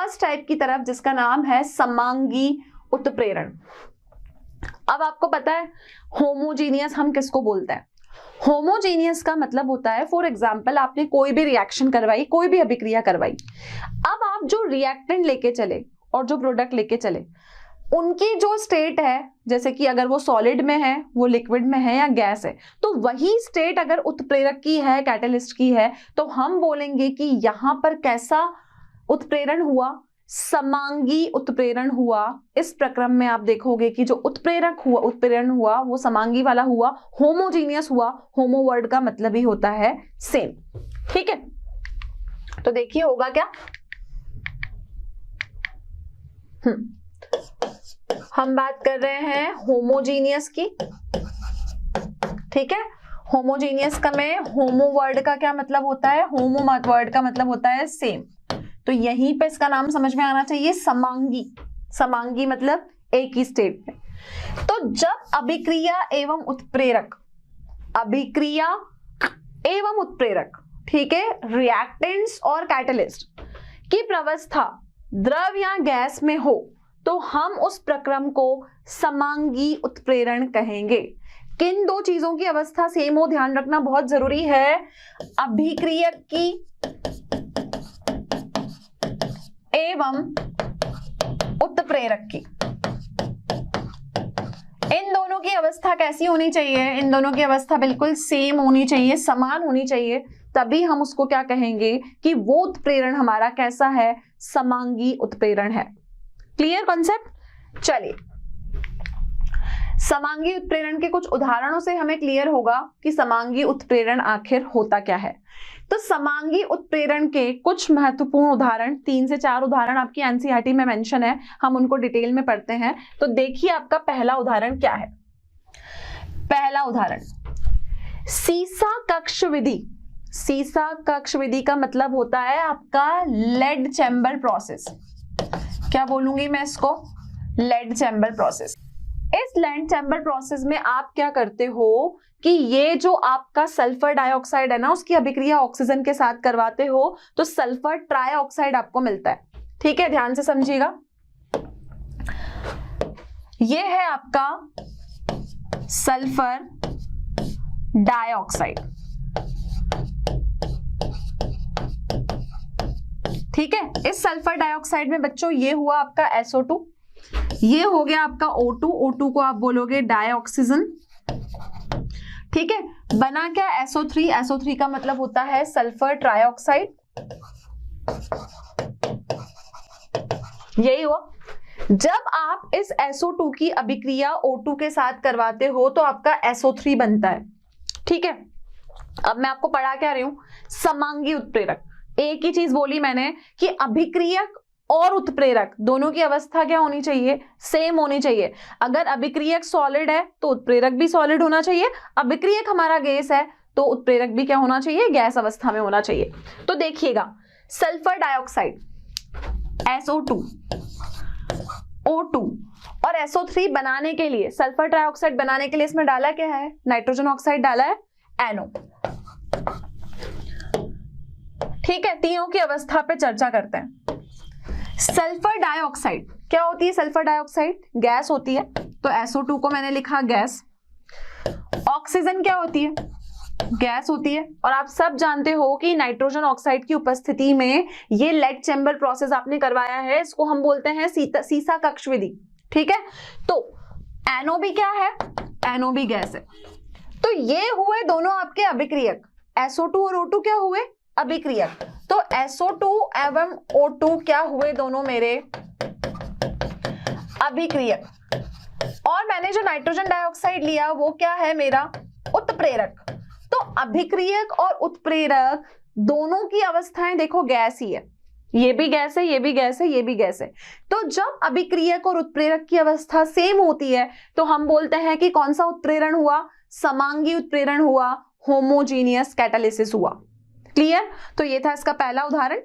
First type की तरफ जिसका नाम है समांगी उत्प्रेरण। अब आपको पता है होमोजीनियस हम किसको बोलते हैं? होमोजीनियस का मतलब होता है, फॉर एग्जाम्पल आपने कोई भी रिएक्शन करवाई, कोई भी अभिक्रिया करवाई, अब आप जो रिएक्टेंट लेके चले और जो प्रोडक्ट लेके चले उनकी जो स्टेट है, जैसे कि अगर वो सॉलिड में है, वो लिक्विड में है या गैस है, तो वही स्टेट अगर उत्प्रेरक की है, कैटलिस्ट की है, तो हम बोलेंगे कि यहां पर कैसा उत्प्रेरण हुआ? समांगी उत्प्रेरण हुआ। इस प्रक्रम में आप देखोगे कि जो उत्प्रेरण हुआ वो समांगी वाला हुआ, होमोजीनियस हुआ। होमो वर्ड का मतलब ही होता है सेम। ठीक है, तो देखिए होगा क्या। हम बात कर रहे हैं होमोजीनियस की। ठीक है, होमोजीनियस का में होमो वर्ड का क्या मतलब होता है? होमो वर्ड का मतलब होता है सेम। तो यहीं पे इसका नाम समझ में आना चाहिए, समांगी। समांगी मतलब एक ही स्टेट में। तो जब अभिक्रिया एवं उत्प्रेरक, अभिक्रिया एवं उत्प्रेरक, ठीक है, रिएक्टेंट्स और कैटलिस्ट की प्रवस्था द्रव या गैस में हो, तो हम उस प्रक्रम को समांगी उत्प्रेरण कहेंगे। किन दो चीजों की अवस्था सेम हो, ध्यान रखना बहुत जरूरी है। अभिक्रियक की एवं उत्प्रेरक की, इन दोनों की अवस्था कैसी होनी चाहिए? इन दोनों की अवस्था बिल्कुल सेम होनी चाहिए, समान होनी चाहिए, तभी हम उसको क्या कहेंगे कि वो उत्प्रेरण हमारा कैसा है? समांगी उत्प्रेरण है। Clear concept? चलिए, समांगी उत्प्रेरण के कुछ उदाहरणों से हमें क्लियर होगा कि समांगी उत्प्रेरण आखिर होता क्या है। तो समांगी उत्प्रेरण के कुछ महत्वपूर्ण उदाहरण, 3 से 4 उदाहरण आपकी एनसीईआरटी में मेंशन है, हम उनको डिटेल में पढ़ते हैं। तो देखिए आपका पहला उदाहरण क्या है। पहला उदाहरण, सीसा कक्ष विधि। सीसा कक्ष विधि का मतलब होता है आपका लेड चैम्बर प्रोसेस। क्या बोलूंगी मैं इसको? Lead chamber process. इस लेड चैम्बर प्रोसेस में आप क्या करते हो कि ये जो आपका सल्फर डाइऑक्साइड है ना, उसकी अभिक्रिया ऑक्सीजन के साथ करवाते हो, तो सल्फर ट्राइऑक्साइड आपको मिलता है। ठीक है, ध्यान से समझिएगा। ये है आपका सल्फर डाइऑक्साइड। ठीक है, इस सल्फर डाइऑक्साइड में बच्चों ये हुआ आपका SO2, ये हो गया आपका O2। O2 को आप बोलोगे डाइऑक्सीजन। ठीक है, बना क्या? SO3। SO3 का मतलब होता है सल्फर ट्राइऑक्साइड। यही हुआ। जब आप इस SO2 की अभिक्रिया O2 के साथ करवाते हो तो आपका SO3 बनता है। ठीक है, अब मैं आपको पढ़ा क्या रही हूं? समांगी उत्प्रेरक। एक ही चीज बोली मैंने कि अभिक्रियक और उत्प्रेरक दोनों की अवस्था क्या होनी चाहिए? सेम होनी चाहिए। अगर अभिक्रियक सॉलिड है तो उत्प्रेरक भी सॉलिड होना चाहिए। अभिक्रियक हमारा गैस है तो उत्प्रेरक भी क्या होना चाहिए? गैस अवस्था में होना चाहिए। तो देखिएगा, सल्फर डाइऑक्साइड SO2, O2 और SO3 बनाने के लिए, सल्फर ट्राइऑक्साइड बनाने के लिए इसमें डाला क्या है? नाइट्रोजन ऑक्साइड डाला है, NO। ठीक है, तीनों की अवस्था पे चर्चा करते हैं। सल्फर डाइऑक्साइड क्या होती है? सल्फर डाइऑक्साइड गैस होती है, तो SO2 को मैंने लिखा गैस। ऑक्सीजन क्या होती है? गैस होती है। और आप सब जानते हो कि नाइट्रोजन ऑक्साइड की उपस्थिति में ये लेड चैम्बर प्रोसेस आपने करवाया है, इसको हम बोलते हैं सीसा कक्ष विधि। ठीक है, तो NO भी क्या है? NO भी गैस है। तो ये हुए दोनों आपके अभिक्रियक। SO2 और O2 क्या हुए? अभिक्रियक। तो SO2 एवं O2 क्या हुए? दोनों मेरे अभिक्रियक। और मैंने जो नाइट्रोजन डाइऑक्साइड लिया वो क्या है? मेरा उत्प्रेरक। तो अभिक्रियक और उत्प्रेरक दोनों की अवस्थाएं देखो गैस ही है। ये भी गैस है, ये भी गैस है, ये भी गैस है। तो जब अभिक्रियक और उत्प्रेरक की अवस्था सेम होती है तो हम बोलते हैं कि कौन सा उत्प्रेरण हुआ? समांगी उत्प्रेरण हुआ, होमोजीनियस कैटालिसिस हुआ। क्लियर? तो ये था इसका पहला उदाहरण।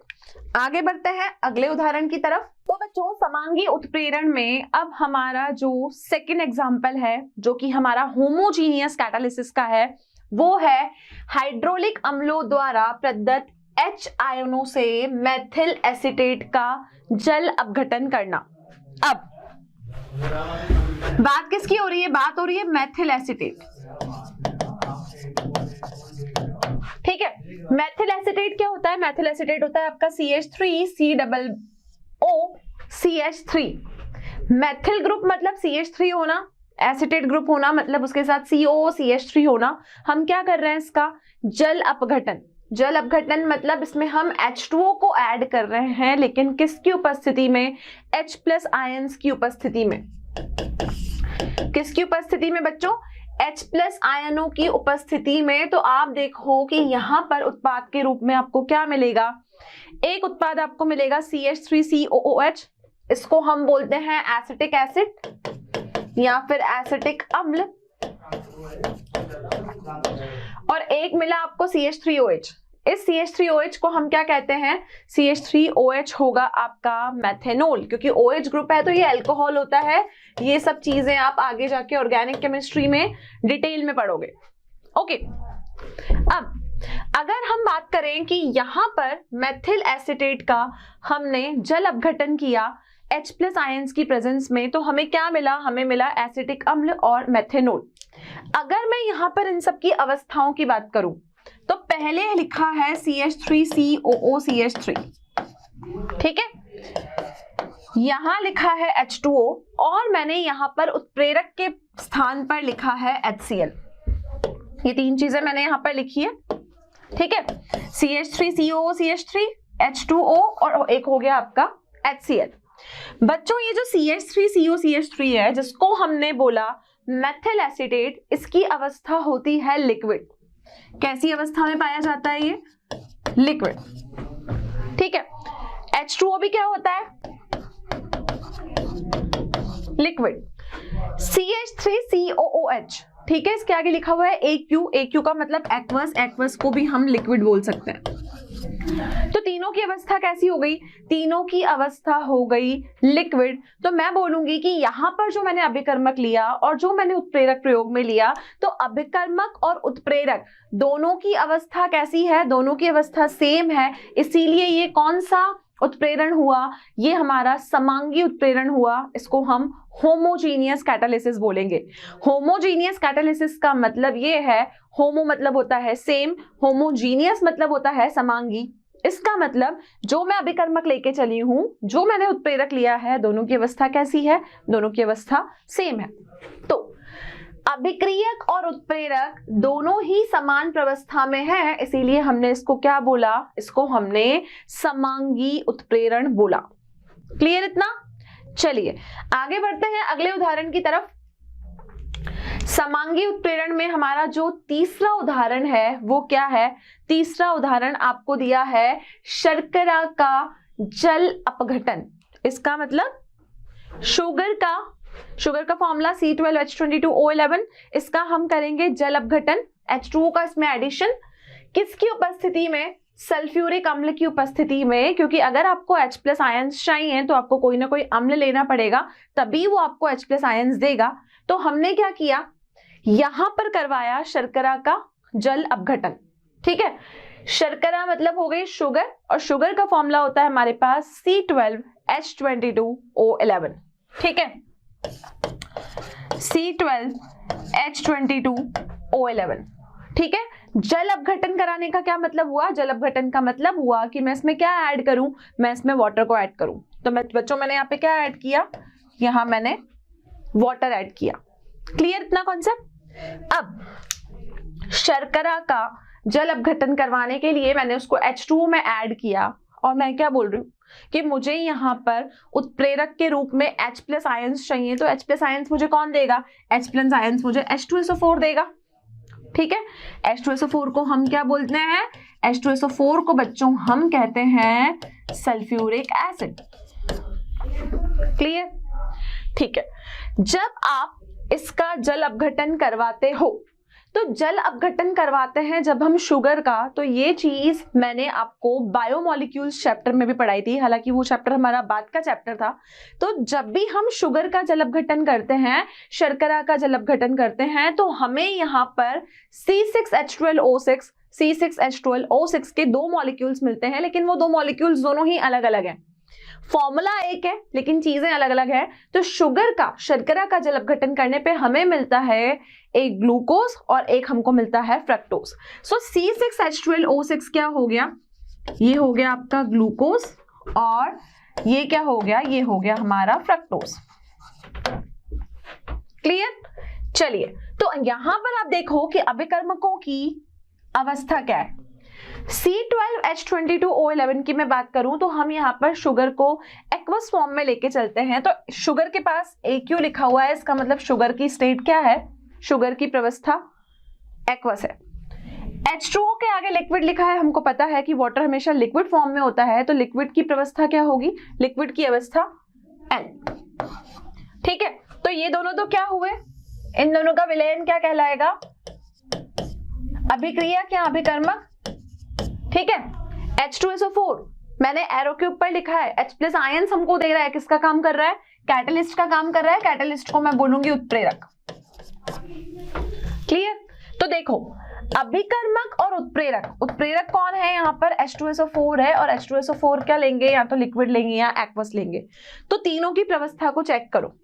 आगे बढ़ते हैं अगले उदाहरण की तरफ। तो बच्चों, समांगी उत्प्रेरण में अब हमारा जो सेकंड एग्जांपल है, जो कि हमारा होमोजीनियस कैटालिसिस का है, वो है हाइड्रोलिक अम्लों द्वारा प्रदत्त H आयनों से मेथिल एसीटेट का जल अपघटन करना। अब बात किसकी हो रही है? बात हो रही है मेथिल एसीटेट। ठीक है, मेथिल एसीटेट क्या होता है? मेथिल एसीटेट होता है आपका CH3COOCH3। मेथिल ग्रुप मतलब CH3 होना, एसीटेट ग्रुप होना मतलब उसके साथ COOCH3 होना। हम क्या कर रहे हैं? इसका जल अपघटन। जल अपघटन मतलब इसमें हम H2O को ऐड कर रहे हैं, लेकिन किसकी उपस्थिति में? H+ आयंस की उपस्थिति में। किसकी उपस्थिति में बच्चों? H+ आयनों की उपस्थिति में। तो आप देखो कि यहां पर उत्पाद के रूप में आपको क्या मिलेगा? एक उत्पाद आपको मिलेगा CH3COOH, इसको हम बोलते हैं एसिटिक एसिड या फिर एसिटिक अम्ल, और एक मिला आपको CH3OH। इस CH3OH को हम क्या कहते हैं? CH3OH होगा आपका मेथेनॉल, क्योंकि OH ग्रुप है तो ये अल्कोहल होता है। ये सब चीजें आप आगे जाके ऑर्गेनिक केमिस्ट्री में डिटेल में पढ़ोगे। ओके, अब अगर हम बात करें कि यहां पर मेथिल एसीटेट का हमने जल अपघटन किया H+ आयंस की प्रेजेंस में, तो हमें क्या मिला? हमें मिला एसिटिक अम्ल और मेथेनॉल। अगर मैं यहां पर इन सब की अवस्थाओं की बात करूं तो पहले लिखा है CH3COOCH3, ठीक है, यहां लिखा है H2O और मैंने यहां पर उत्प्रेरक के स्थान पर लिखा है HCl। ये तीन चीजें मैंने यहां पर लिखी है, ठीक है, CH3COOCH3, H2O और एक हो गया आपका HCl। बच्चों ये जो CH3COCH3 है, जिसको हमने बोला मेथिल एसीटेट, इसकी अवस्था होती है लिक्विड। कैसी अवस्था में पाया जाता है ये? लिक्विड, ठीक है। H2O भी क्या होता है? लिक्विड। CH3COOH, ठीक है, इसके आगे लिखा हुआ है AQ। AQ का मतलब एक्वस, एक्वस को भी हम लिक्विड बोल सकते हैं। तो तीनों की अवस्था कैसी हो गई? तीनों की अवस्था हो गई लिक्विड। तो मैं बोलूंगी कि यहां पर जो मैंने अभिकर्मक लिया और जो मैंने उत्प्रेरक प्रयोग में लिया, तो अभिकर्मक और उत्प्रेरक दोनों की अवस्था कैसी है? दोनों की अवस्था सेम है, इसीलिए ये कौन सा उत्प्रेरण हुआ? ये हमारा समांगी उत्प्रेरण हुआ। इसको हम होमोजीनियस कैटालिसिस बोलेंगे। होमोजीनियस कैटालिसिस का मतलब ये है, होमो मतलब होता है सेम, होमोजीनियस मतलब होता है समांगी। इसका मतलब जो मैं अभिकर्मक लेके चली हूं, जो मैंने उत्प्रेरक लिया है, दोनों की अवस्था कैसी है? दोनों की अवस्था सेम है। तो अभिक्रियक और उत्प्रेरक दोनों ही समान प्रवस्था में है, इसीलिए हमने इसको क्या बोला? इसको हमने समांगी उत्प्रेरण बोला। क्लियर इतना? चलिए आगे बढ़ते हैं अगले उदाहरण की तरफ। समांगी उत्प्रेरण में हमारा जो तीसरा उदाहरण है वो क्या है? तीसरा उदाहरण आपको दिया है शर्करा का जल अपघटन। इसका मतलब शुगर का फॉर्मूला C12H22O11, इसका हम करेंगे जल अपघटन। H2O का इसमें एडिशन, किसकी उपस्थिति में? सल्फ्यूरिक अम्ल की उपस्थिति में, क्योंकि अगर आपको H+ आयंस चाहिए तो आपको कोई ना कोई अम्ल लेना पड़ेगा, तभी वो आपको H+ आयंस देगा। तो हमने क्या किया? यहां पर करवाया शर्करा का जल अपघटन, ठीक है। शर्करा मतलब हो गई शुगर, और शुगर का फॉर्मूला होता है हमारे पास C12H22O11, ठीक है, C12H22O11, ठीक है। जल अपघटन कराने का क्या मतलब हुआ? जल अपघटन का मतलब हुआ कि मैं इसमें क्या ऐड करूं? मैं इसमें वाटर को ऐड करूं। तो बच्चों मैंने यहाँ पे क्या ऐड किया? यहां मैंने वाटर ऐड किया। क्लियर इतना कॉन्सेप्ट? अब शर्करा का जल अपघटन करवाने के लिए मैंने उसको H2O में ऐड किया, और मैं क्या बोल रही हूँ कि मुझे यहाँ पर उत्प्रेरक के रूप में H+ आयंस चाहिए। तो H+ आयंस मुझे कौन देगा? H+ आयंस मुझे H2SO4 देगा, ठीक है। H2SO4 को हम क्या बोलते हैं? H2SO4 को बच्चों हम कहते हैं सल्फ्यूरिक एसिड। क्लियर? ठीक है। जब आप इसका जल अपघटन करवाते हो, तो जल अपघटन करवाते हैं जब हम शुगर का, तो ये चीज मैंने आपको बायोमोलिक्यूल्स चैप्टर में भी पढ़ाई थी, हालांकि वो चैप्टर हमारा बाद का चैप्टर था। तो जब भी हम शुगर का जल अपघटन करते हैं, शर्करा का जल अपघटन करते हैं, तो हमें यहाँ पर C6H12O6 C6H12O6 के 2 मॉलिक्यूल्स मिलते हैं, लेकिन वो 2 मॉलिक्यूल्स दोनों ही अलग अलग हैं। फॉर्मूला एक है लेकिन चीजें अलग अलग है। तो शर्करा का जल अपघटन करने पे हमें मिलता है एक ग्लूकोज और एक हमको मिलता है फ्रक्टोज। सो C6H12O6 क्या हो गया, ये हो गया आपका ग्लूकोज और ये क्या हो गया, ये हो गया हमारा फ्रक्टोज। क्लियर? चलिए, तो यहां पर आप देखो कि अभिकर्मकों की अवस्था क्या है। C12H22O11 की मैं बात करूं तो हम यहाँ पर शुगर को एक्वस फॉर्म में लेके चलते हैं। तो शुगर के पास AQ लिखा हुआ है, इसका मतलब शुगर की स्टेट क्या है, शुगर की प्रवस्था एक्वस है। H2O के आगे लिक्विड लिखा है, हमको पता है कि वाटर हमेशा लिक्विड फॉर्म में होता है, तो लिक्विड की प्रवस्था क्या होगी, लिक्विड की अवस्था N। ठीक है, तो ये दोनों तो क्या हुए, इन दोनों का विलयन क्या कहलाएगा, अभिक्रिया क्या अभिकर्मक। ठीक है, H2SO4 मैंने एरो के ऊपर लिखा है, H+ आयंस हमको दे रहा है, किसका काम कर रहा है, कैटलिस्ट का काम कर रहा है। कैटलिस्ट को मैं बोलूंगी उत्प्रेरक। क्लियर? तो देखो, अभिकर्मक और उत्प्रेरक, उत्प्रेरक कौन है यहाँ पर, H2SO4 है, और H2SO4 क्या लेंगे, या तो लिक्विड लेंगे या एक्वस लेंगे। तो तीनों की प्रवस्था को चेक करो,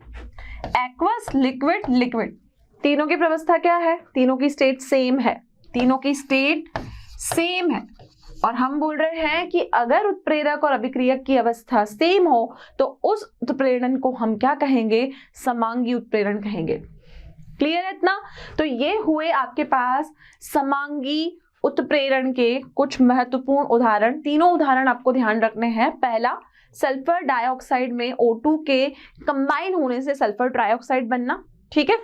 एक्वस, लिक्विड, लिक्विड, तीनों की प्रवस्था क्या है, तीनों की स्टेट सेम है, तीनों की स्टेट सेम है। और हम बोल रहे हैं कि अगर उत्प्रेरक और अभिक्रियक की अवस्था सेम हो तो उस उत्प्रेरण को हम क्या कहेंगे, समांगी उत्प्रेरण कहेंगे। क्लियर है इतना? तो ये हुए आपके पास समांगी उत्प्रेरण के कुछ महत्वपूर्ण उदाहरण। तीनों उदाहरण आपको ध्यान रखने हैं। पहला, सल्फर डाइऑक्साइड में O2 के कंबाइन होने से सल्फर ट्राइऑक्साइड बनना। ठीक है,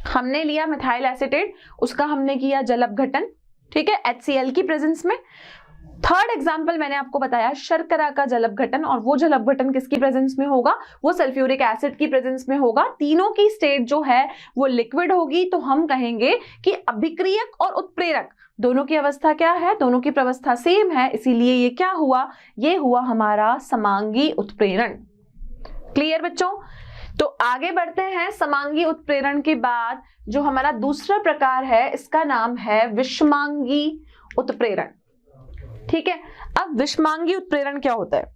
हमने लिया मिथाइल एसीटेट, उसका हमने किया जल अपघटन। ठीक है, HCl की प्रेजेंस में। थर्ड एग्जांपल मैंने आपको बताया शर्करा का जल अपघटन, और वो जल अपघटन किसकी प्रेजेंस में होगा, वो सल्फ्यूरिक एसिड की प्रेजेंस में होगा। तीनों की स्टेट जो है वो लिक्विड होगी, तो हम कहेंगे कि अभिक्रियक और उत्प्रेरक दोनों की अवस्था क्या है, दोनों की प्रवस्था सेम है, इसीलिए ये क्या हुआ, ये हुआ हमारा समांगी उत्प्रेरण। क्लियर बच्चों? तो आगे बढ़ते हैं। समांगी उत्प्रेरण के बाद जो हमारा दूसरा प्रकार है, इसका नाम है विषमांगी उत्प्रेरण। ठीक है, अब विषमांगी उत्प्रेरण क्या होता है,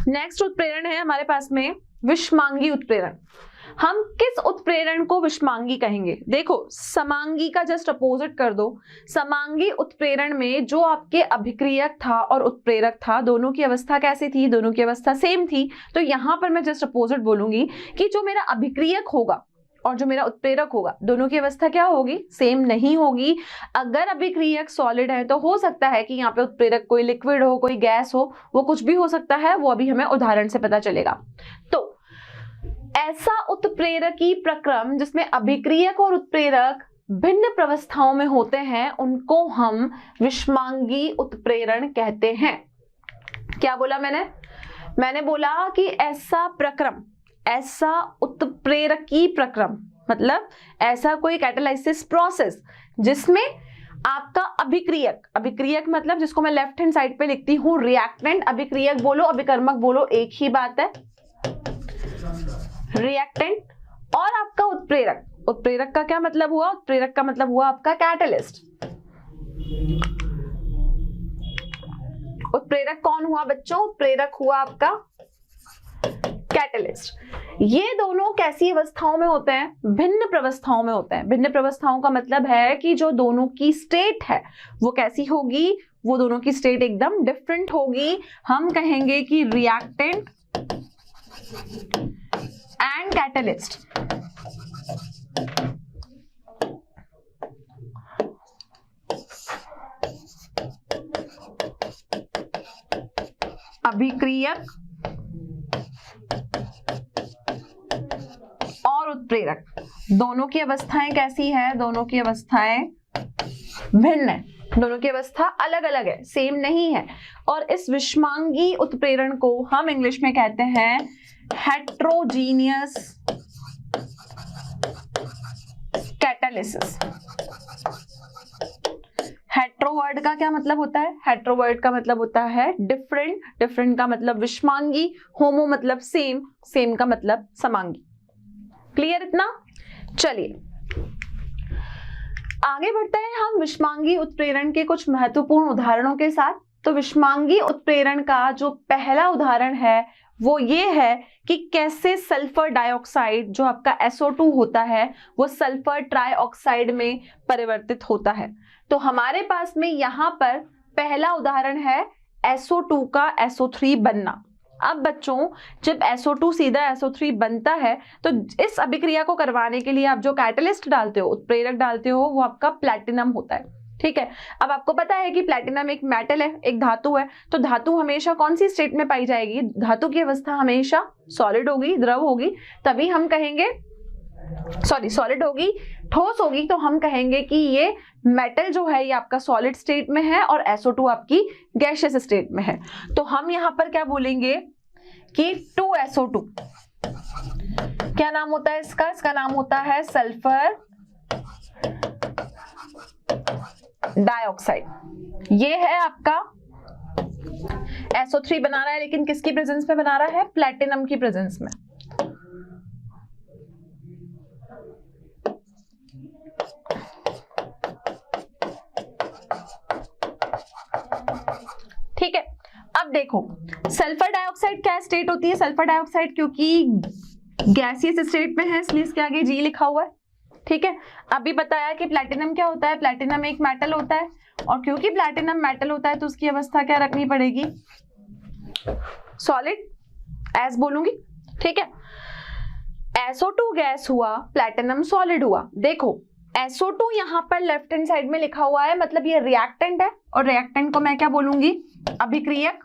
नेक्स्ट उत्प्रेरण है हमारे पास में विषमांगी उत्प्रेरण। हम किस उत्प्रेरण को विषमांगी कहेंगे, देखो समांगी का जस्ट अपोजिट कर दो। समांगी उत्प्रेरण में जो आपके अभिक्रियक था और उत्प्रेरक था, दोनों की अवस्था कैसी थी, दोनों की अवस्था सेम थी। तो यहां पर मैं जस्ट अपोजिट बोलूंगी कि जो मेरा अभिक्रियक होगा और जो मेरा उत्प्रेरक होगा, दोनों की अवस्था क्या होगी, सेम नहीं होगी। अगर अभिक्रियक सॉलिड है तो हो सकता है कि यहाँ पे उत्प्रेरक कोई लिक्विड हो, कोई गैस हो, वो कुछ भी हो सकता है, वो अभी हमें उदाहरण से पता चलेगा। तो ऐसा उत्प्रेरकी प्रक्रम जिसमें अभिक्रियक और उत्प्रेरक भिन्न प्रवस्थाओं में होते हैं, उनको हम विषमांगी उत्प्रेरण कहते हैं। क्या बोला मैंने बोला कि ऐसा प्रक्रम, ऐसा उत्प्रेरकी प्रक्रम मतलब ऐसा कोई कैटालाइसिस प्रोसेस जिसमें आपका अभिक्रियक, अभिक्रियक मतलब जिसको मैं लेफ्ट हैंड साइड पे लिखती हूँ रिएक्टेंट, अभिक्रियक बोलो अभिकर्मक बोलो एक ही बात है, रिएक्टेंट, और आपका उत्प्रेरक, उत्प्रेरक का क्या मतलब हुआ, उत्प्रेरक का मतलब हुआ आपका कैटलिस्ट। उत्प्रेरक कौन हुआ बच्चों, उत्प्रेरक हुआ आपका कैटलिस्ट। ये दोनों कैसी अवस्थाओं में होते हैं, भिन्न प्रवस्थाओं में होते हैं। भिन्न प्रवस्थाओं का मतलब है कि जो दोनों की स्टेट है वो कैसी होगी, वो दोनों की स्टेट एकदम डिफरेंट होगी। हम कहेंगे कि रिएक्टेंट एंड कैटलिस्ट। अभिक्रियक और उत्प्रेरक दोनों की अवस्थाएं कैसी है, दोनों की अवस्थाएं भिन्न है, दोनों की अवस्था अलग अलग है, सेम नहीं है। और इस विषमांगी उत्प्रेरण को हम इंग्लिश में कहते हैं हेट्रोजीनियस कैटालिसिस। हेट्रो वर्ड का क्या मतलब होता है, हेट्रो वर्ड का मतलब होता है डिफरेंट, डिफरेंट का मतलब विषमांगी, होमो मतलब सेम, सेम का मतलब समांगी। क्लियर इतना? चलिए आगे बढ़ते हैं हम विषमांगी उत्प्रेरण के कुछ महत्वपूर्ण उदाहरणों के साथ। तो विषमांगी उत्प्रेरण का जो पहला उदाहरण है वो ये है कि कैसे सल्फर डाइऑक्साइड जो आपका SO2 होता है वो सल्फर ट्राइऑक्साइड में परिवर्तित होता है। तो हमारे पास में यहाँ पर पहला उदाहरण है SO2 का SO3 बनना। अब बच्चों जब SO2 सीधा SO3 बनता है तो इस अभिक्रिया को करवाने के लिए आप जो कैटलिस्ट डालते हो, उत्प्रेरक डालते हो, वो आपका प्लैटिनम होता है। ठीक है, अब आपको पता है कि प्लैटिनम एक मेटल है, एक धातु है। तो धातु हमेशा कौन सी स्टेट में पाई जाएगी? धातु की अवस्था हमेशा सॉलिड होगी, द्रव होगी, तभी हम कहेंगे सॉलिड होगी, ठोस होगी तो हम कहेंगे कि ये मेटल जो है ये आपका सॉलिड स्टेट में है और SO2 आपकी गैसियस स्टेट में है। तो हम यहाँ पर क्या बोलेंगे कि 2SO2 क्या नाम होता है इसका? इसका नाम होता है सल्फर डाइऑक्साइड। ये है आपका SO3 बना रहा है, लेकिन किसकी प्रेजेंस में बना रहा है? प्लैटिनम की प्रेजेंस में। ठीक है, अब देखो सल्फर डाइऑक्साइड क्या स्टेट होती है? सल्फर डाइऑक्साइड क्योंकि गैसियस स्टेट में है इसलिए इसके आगे G लिखा हुआ है। ठीक है, अभी बताया कि प्लैटिनम क्या होता है? प्लैटिनम एक मेटल होता है और क्योंकि प्लैटिनम मेटल होता है तो उसकी अवस्था क्या रखनी पड़ेगी? सॉलिड, एस बोलूंगी। ठीक है, SO2 गैस हुआ, प्लैटिनम सॉलिड हुआ। देखो SO2 यहाँ पर लेफ्ट हैंड साइड में लिखा हुआ है, मतलब ये रिएक्टेंट है और रिएक्टेंट को मैं क्या बोलूंगी? अभिक्रियक।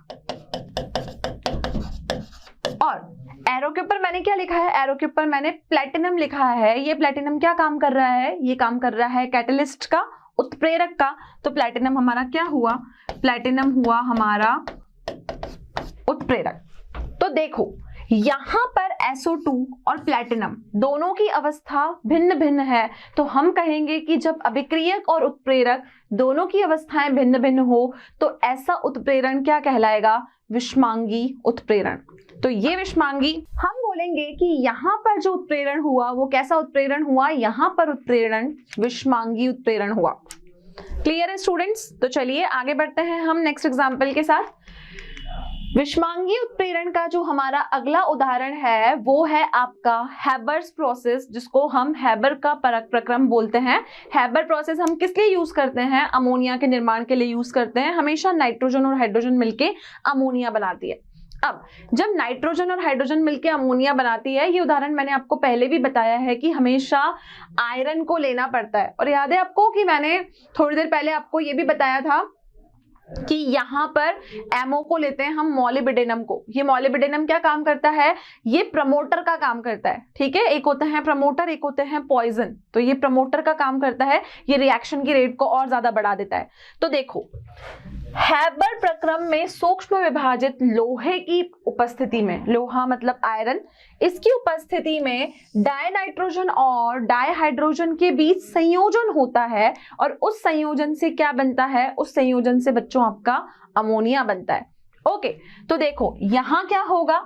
और एरो के ऊपर मैंने क्या लिखा है? एरो के ऊपर मैंने प्लैटिनम लिखा है। ये प्लैटिनम क्या काम कर रहा है? ये काम कर रहा है कैटलिस्ट का, उत्प्रेरक का। तो प्लैटिनम हमारा क्या हुआ? प्लैटिनम हुआ हमारा उत्प्रेरक। तो देखो यहां पर SO2 और प्लैटिनम दोनों की अवस्था भिन्न भिन्न है, तो हम कहेंगे कि जब अभिक्रियक और उत्प्रेरक दोनों की अवस्थाएं भिन्न भिन्न हो तो ऐसा उत्प्रेरण क्या कहलाएगा? विषमांगी उत्प्रेरण। तो ये विषमांगी, हम बोलेंगे कि यहाँ पर जो उत्प्रेरण हुआ वो कैसा उत्प्रेरण हुआ? यहाँ पर उत्प्रेरण विषमांगी उत्प्रेरण हुआ। क्लियर है स्टूडेंट्स? तो चलिए आगे बढ़ते हैं हम नेक्स्ट एग्जाम्पल के साथ। विषमांगी उत्प्रेरण का जो हमारा अगला उदाहरण है वो है आपका हैबर्स प्रोसेस, जिसको हम हैबर का परख प्रक्रम बोलते हैं। हैबर प्रोसेस हम किस लिए यूज करते हैं? अमोनिया के निर्माण के लिए यूज करते हैं। हमेशा नाइट्रोजन और हाइड्रोजन मिलके अमोनिया बनाती है। अब जब नाइट्रोजन और हाइड्रोजन मिलके अमोनिया बनाती है, ये उदाहरण मैंने आपको पहले भी बताया है कि हमेशा आयरन को लेना पड़ता है। और याद है आपको कि मैंने थोड़ी देर पहले आपको ये भी बताया था कि यहाँ पर एमओ को लेते हैं हम मॉलिब्डेनम को। ये मॉलिब्डेनम क्या काम करता है? ये प्रमोटर का काम करता है। ठीक है, एक होते हैं प्रमोटर, एक होते हैं पॉइजन। तो ये प्रमोटर का काम करता है, ये रिएक्शन की रेट को और ज्यादा बढ़ा देता है। तो देखो हैबर प्रक्रम में सूक्ष्म विभाजित लोहे की उपस्थिति में, लोहा मतलब आयरन, इसकी उपस्थिति में डायनाइट्रोजन और डायहाइड्रोजन के बीच संयोजन होता है और उस संयोजन से क्या बनता है? उस संयोजन से बच्चों आपका अमोनिया बनता है। ओके, तो देखो यहां क्या होगा?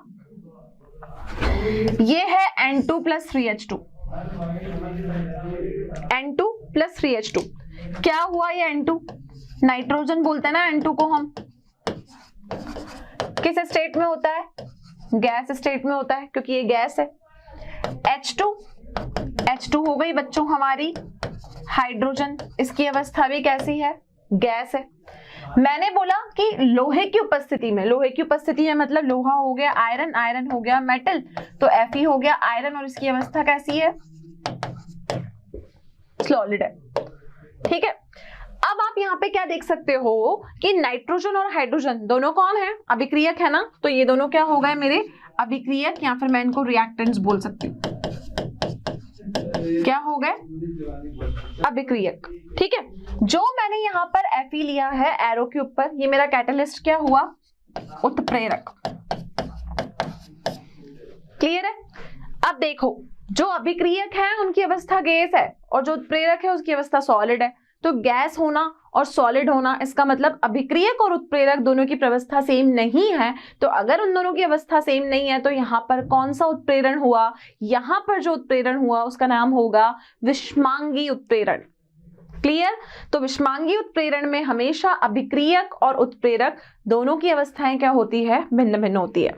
ये है N2 + 3H2, N2 + 3H2। क्या हुआ ये N2? नाइट्रोजन बोलते हैं ना N2 को हम। किस स्टेट में होता है? गैस स्टेट में होता है क्योंकि ये गैस है। H2 हो गई बच्चों हमारी हाइड्रोजन, इसकी अवस्था भी कैसी है? गैस है। मैंने बोला कि लोहे की उपस्थिति में, लोहे की उपस्थिति है मतलब लोहा हो गया आयरन, आयरन हो गया मेटल, तो Fe हो गया आयरन और इसकी अवस्था कैसी है? सॉलिड है। ठीक है, अब आप यहाँ पे क्या देख सकते हो कि नाइट्रोजन और हाइड्रोजन दोनों कौन है? अभिक्रियक है ना। तो ये दोनों क्या हो गए मेरे? अभिक्रियक, या फिर मैं इनको रिएक्टेंट्स बोल सकती हूँ। क्या हो गए? अभिक्रियक। ठीक है, जो मैंने यहाँ पर Fe लिया है एरो के ऊपर, ये मेरा कैटलिस्ट क्या हुआ? उत्प्रेरक। क्लियर है? अब देखो जो अभिक्रियक है उनकी अवस्था गैस है और जो उत्प्रेरक है उसकी अवस्था सॉलिड है। तो गैस होना और सॉलिड होना, इसका मतलब अभिक्रियक और उत्प्रेरक दोनों की अवस्था सेम नहीं है। तो अगर उन दोनों की अवस्था सेम नहीं है तो यहाँ पर कौन सा उत्प्रेरण हुआ? यहाँ पर जो उत्प्रेरण हुआ उसका नाम होगा विषमांगी उत्प्रेरण। क्लियर? तो विषमांगी उत्प्रेरण में हमेशा अभिक्रियक और उत्प्रेरक दोनों की अवस्थाएं क्या होती है? भिन्न भिन्न होती है।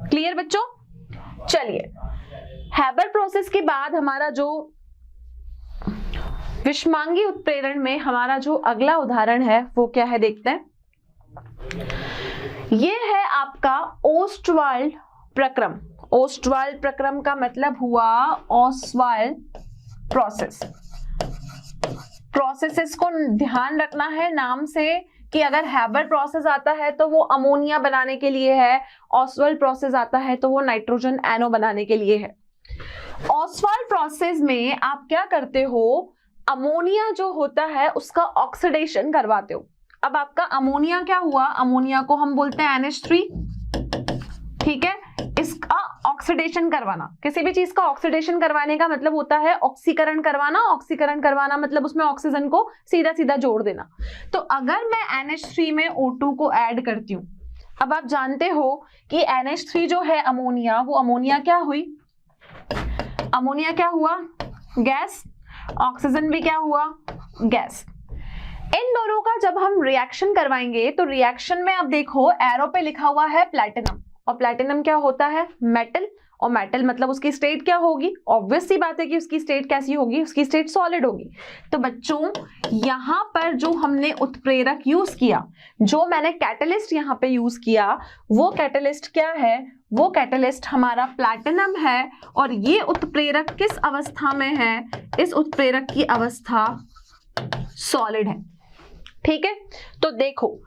क्लियर बच्चों? चलिए, हैबर प्रोसेस के बाद हमारा जो विषमांगी उत्प्रेरण में हमारा जो अगला उदाहरण है वो क्या है, देखते हैं। ये है आपका ओस्टवाल्ड प्रक्रम। ओस्टवाल्ड प्रक्रम का मतलब हुआ ऑसवाल्ड प्रोसेस। प्रोसेसेस को ध्यान रखना है नाम से कि अगर हैबर प्रोसेस आता है तो वो अमोनिया बनाने के लिए है, ऑसवाल्ड प्रोसेस आता है तो वो नाइट्रोजन एनो बनाने के लिए है। ऑसवाल्ड प्रोसेस में आप क्या करते हो, अमोनिया जो होता है उसका ऑक्सीडेशन करवाते हो। अब आपका अमोनिया क्या हुआ, अमोनिया को हम बोलते हैं NH3, ठीक है। इसका ऑक्सीडेशन करवाना, किसी भी चीज का ऑक्सीडेशन करवाने का मतलब होता है ऑक्सीकरण करवाना। ऑक्सीकरण करवाना मतलब उसमें ऑक्सीजन को सीधा सीधा जोड़ देना। तो अगर मैं NH3 में O2 को ऐड करती हूं, अब आप जानते हो कि NH3 जो है अमोनिया, वो अमोनिया क्या हुई, अमोनिया क्या हुआ, गैस। ऑक्सीजन भी क्या हुआ, गैस। इन दोनों का जब हम रिएक्शन करवाएंगे तो रिएक्शन में अब देखो एरो पे लिखा हुआ है प्लैटिनम, और प्लैटिनम क्या होता है, मेटल। और मेटल मतलब उसकी स्टेट क्या होगी, ऑब्वियस सी बात है कि उसकी स्टेट कैसी होगी, उसकी स्टेट सॉलिड होगी। तो बच्चों यहां पर जो हमने उत्प्रेरक यूज किया, जो मैंने कैटलिस्ट यहां पे यूज किया, वो कैटलिस्ट क्या है, वो कैटलिस्ट हमारा प्लैटिनम है। और ये उत्प्रेरक किस अवस्था में है, इस उत्प्रेरक की अवस्था सॉलिड है, ठीक है। तो देखो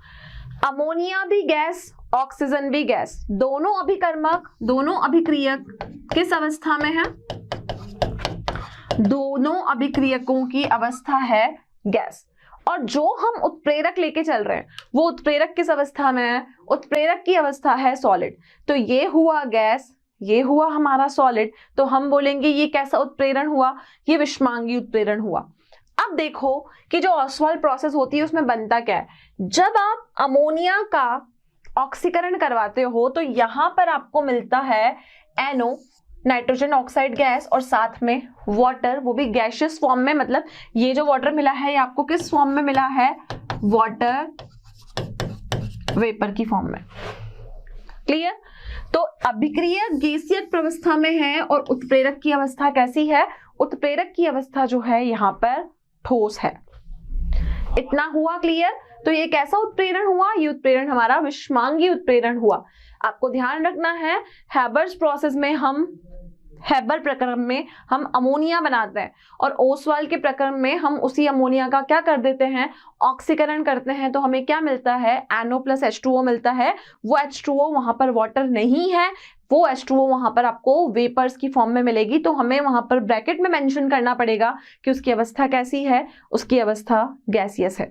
अमोनिया भी गैस, ऑक्सीजन भी गैस, दोनों अभिकर्मक, दोनों अभिक्रियक किस अवस्था में है, दोनों अभिक्रियकों की अवस्था है गैस। और जो हम उत्प्रेरक लेके चल रहे हैं वो उत्प्रेरक किस अवस्था में है, उत्प्रेरक की अवस्था है सॉलिड। तो ये हुआ गैस, ये हुआ हमारा सॉलिड, तो हम बोलेंगे ये कैसा उत्प्रेरण हुआ, ये विषमांगी उत्प्रेरण हुआ। अब देखो कि जो ऑसवाल्ड प्रोसेस होती है उसमें बनता क्या है, जब आप अमोनिया का ऑक्सीकरण करवाते हो तो यहां पर आपको मिलता है NO, नाइट्रोजन ऑक्साइड गैस, और साथ में वाटर, वो भी गैसियस फॉर्म में। मतलब ये जो वाटर मिला है ये आपको किस फॉर्म में मिला है, वाटर वेपर की फॉर्म में। क्लियर? तो अभिक्रियक गैसीय अवस्था में है और उत्प्रेरक की अवस्था कैसी है, उत्प्रेरक की अवस्था जो है यहाँ पर ठोस है। इतना हुआ क्लियर? तो ये कैसा उत्प्रेरण हुआ, ये उत्प्रेरण हमारा विषमांगी उत्प्रेरण हुआ। आपको ध्यान रखना है हैबर्स प्रोसेस में हम, हैबर प्रक्रम में हम अमोनिया बनाते हैं, और ओसवाल्ड के प्रक्रम में हम उसी अमोनिया का क्या कर देते हैं, ऑक्सीकरण करते हैं। तो हमें क्या मिलता है, NO + H2O मिलता है। वो H2O वहां पर वाटर नहीं है, वो H2O वहां पर आपको वेपर्स की फॉर्म में मिलेगी। तो हमें वहां पर ब्रैकेट में मेंशन करना पड़ेगा कि उसकी अवस्था कैसी है, उसकी अवस्था गैसियस है।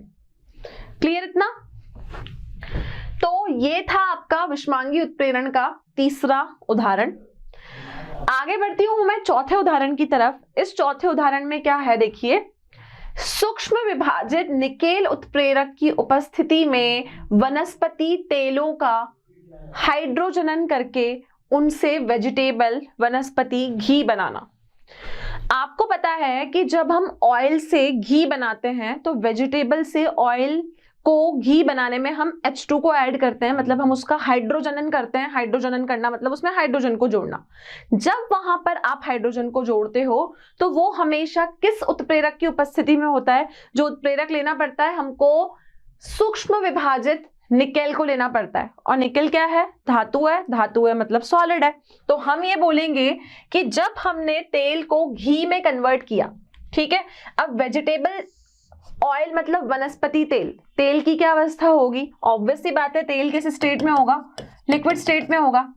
क्लियर इतना? तो ये था आपका विषमांगी उत्प्रेरण का तीसरा उदाहरण। आगे बढ़ती हूं मैं चौथे उदाहरण की तरफ। इस चौथे उदाहरण में क्या है, देखिए, सूक्ष्म विभाजित निकेल उत्प्रेरक की उपस्थिति में वनस्पति तेलों का हाइड्रोजनन करके उनसे वेजिटेबल वनस्पति घी बनाना। आपको पता है कि जब हम ऑयल से घी बनाते हैं तो वेजिटेबल से ऑयल को घी बनाने में हम H2 को ऐड करते हैं, मतलब हम उसका हाइड्रोजनन करते हैं। हाइड्रोजनन करना मतलब उसमें हाइड्रोजन को जोड़ना। जब वहां पर आप हाइड्रोजन को जोड़ते हो तो वो हमेशा किस उत्प्रेरक की उपस्थिति में होता है, जो उत्प्रेरक लेना पड़ता है हमको सूक्ष्म विभाजित निकेल को लेना पड़ता है। और निकेल क्या है, धातु है, धातु है मतलब सॉलिड है। तो हम ये बोलेंगे कि जब हमने तेल को घी में कन्वर्ट किया, ठीक है, अब वेजिटेबल ऑयल मतलब वनस्पति तेल, तेल की क्या अवस्था होगी, ऑब्वियस सी बात है तेल किस स्टेट में होगा, लिक्विड स्टेट में होगा।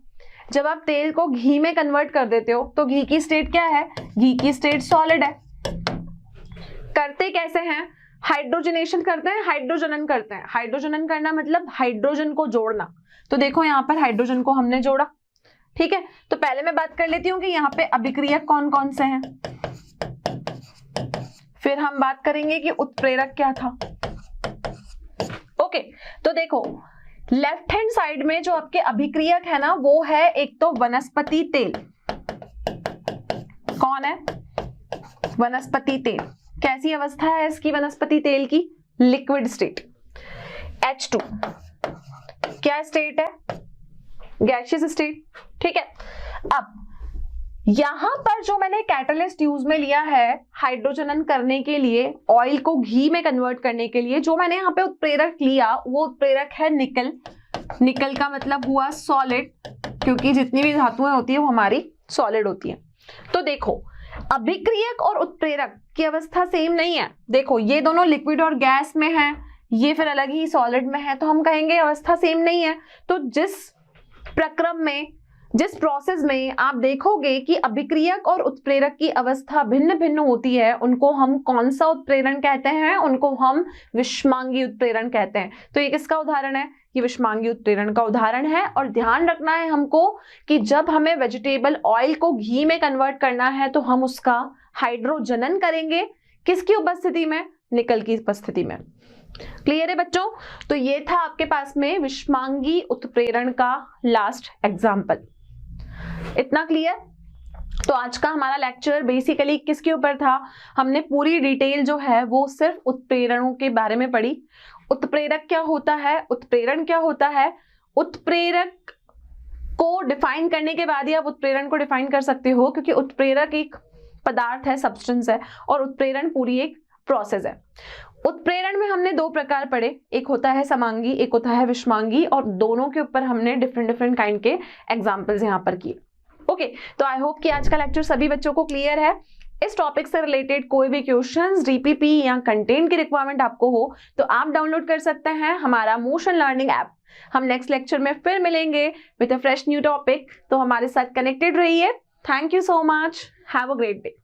जब आप तेल को घी में कन्वर्ट कर देते हो तो घी की स्टेट क्या है, घी की स्टेट सॉलिड है। करते कैसे हैं, हाइड्रोजनेशन करते हैं, हाइड्रोजनन करते हैं। हाइड्रोजनन करना मतलब हाइड्रोजन को जोड़ना। तो देखो यहाँ पर हाइड्रोजन को हमने जोड़ा, ठीक है। तो पहले मैं बात कर लेती हूँ कि यहाँ पे अभिक्रियक कौन कौन से हैं, फिर हम बात करेंगे कि उत्प्रेरक क्या था। ओके, तो देखो लेफ्ट हैंड साइड में जो आपके अभिक्रियक है ना, वो है एक तो वनस्पति तेल। कौन है, वनस्पति तेल। कैसी अवस्था है इसकी वनस्पति तेल की? Liquid state. H2 क्या स्टेट है? Gaseous state. ठीक है, अब यहां पर जो मैंने कैटलिस्ट यूज में लिया है हाइड्रोजनन करने के लिए, ऑयल को घी में कन्वर्ट करने के लिए, जो मैंने यहाँ पे उत्प्रेरक लिया वो उत्प्रेरक है निकल। निकल का मतलब हुआ सॉलिड, क्योंकि जितनी भी धातुएं होती है वो हमारी सॉलिड होती है। तो देखो अभिक्रियक और उत्प्रेरक की अवस्था सेम नहीं है। देखो ये दोनों लिक्विड और गैस में है, ये फिर अलग ही सॉलिड में है, तो हम कहेंगे अवस्था सेम नहीं है। तो जिस प्रक्रम में, जिस प्रोसेस में आप देखोगे कि अभिक्रियक और उत्प्रेरक की अवस्था भिन्न भिन्न होती है, उनको हम कौन सा उत्प्रेरण कहते हैं? उनको हम विषमांगी उत्प्रेरण कहते हैं। तो ये किसका उदाहरण है? ये विषमांगी उत्प्रेरण का उदाहरण है। और ध्यान रखना है हमको कि जब हमें वेजिटेबल ऑयल को घी में कन्वर्ट करना है तो हम उसका हाइड्रोजनन करेंगे। किसकी उपस्थिति में? निकल की उपस्थिति में। क्लियर है बच्चों? तो ये था आपके पास में विषमांगी उत्प्रेरण का लास्ट एग्जाम्पल। इतना क्लियर? तो आज का हमारा लेक्चर बेसिकली किसके ऊपर था? हमने पूरी डिटेल जो है वो सिर्फ उत्प्रेरणों के बारे में पढ़ी। उत्प्रेरक क्या होता है, उत्प्रेरण क्या होता है, उत्प्रेरक को डिफाइन करने के बाद ही आप उत्प्रेरण को डिफाइन कर सकते हो, क्योंकि उत्प्रेरक एक पदार्थ है, सब्सटेंस है, और उत्प्रेरण पूरी एक प्रोसेस है। उत्प्रेरण में हमने दो प्रकार पढ़े, एक होता है समांगी, एक होता है विषमांगी, और दोनों के ऊपर हमने डिफरेंट डिफरेंट काइंड के एग्जाम्पल्स यहाँ पर किए। ओके, तो आई होप कि आज का लेक्चर सभी बच्चों को क्लियर है। इस टॉपिक से रिलेटेड कोई भी क्वेश्चंस, डीपीपी या कंटेंट की रिक्वायरमेंट आपको हो तो आप डाउनलोड कर सकते हैं हमारा मोशन लर्निंग ऐप। हम नेक्स्ट लेक्चर में फिर मिलेंगे with a fresh new topic, तो हमारे साथ कनेक्टेड रहिए। Thank you so much, have a great day.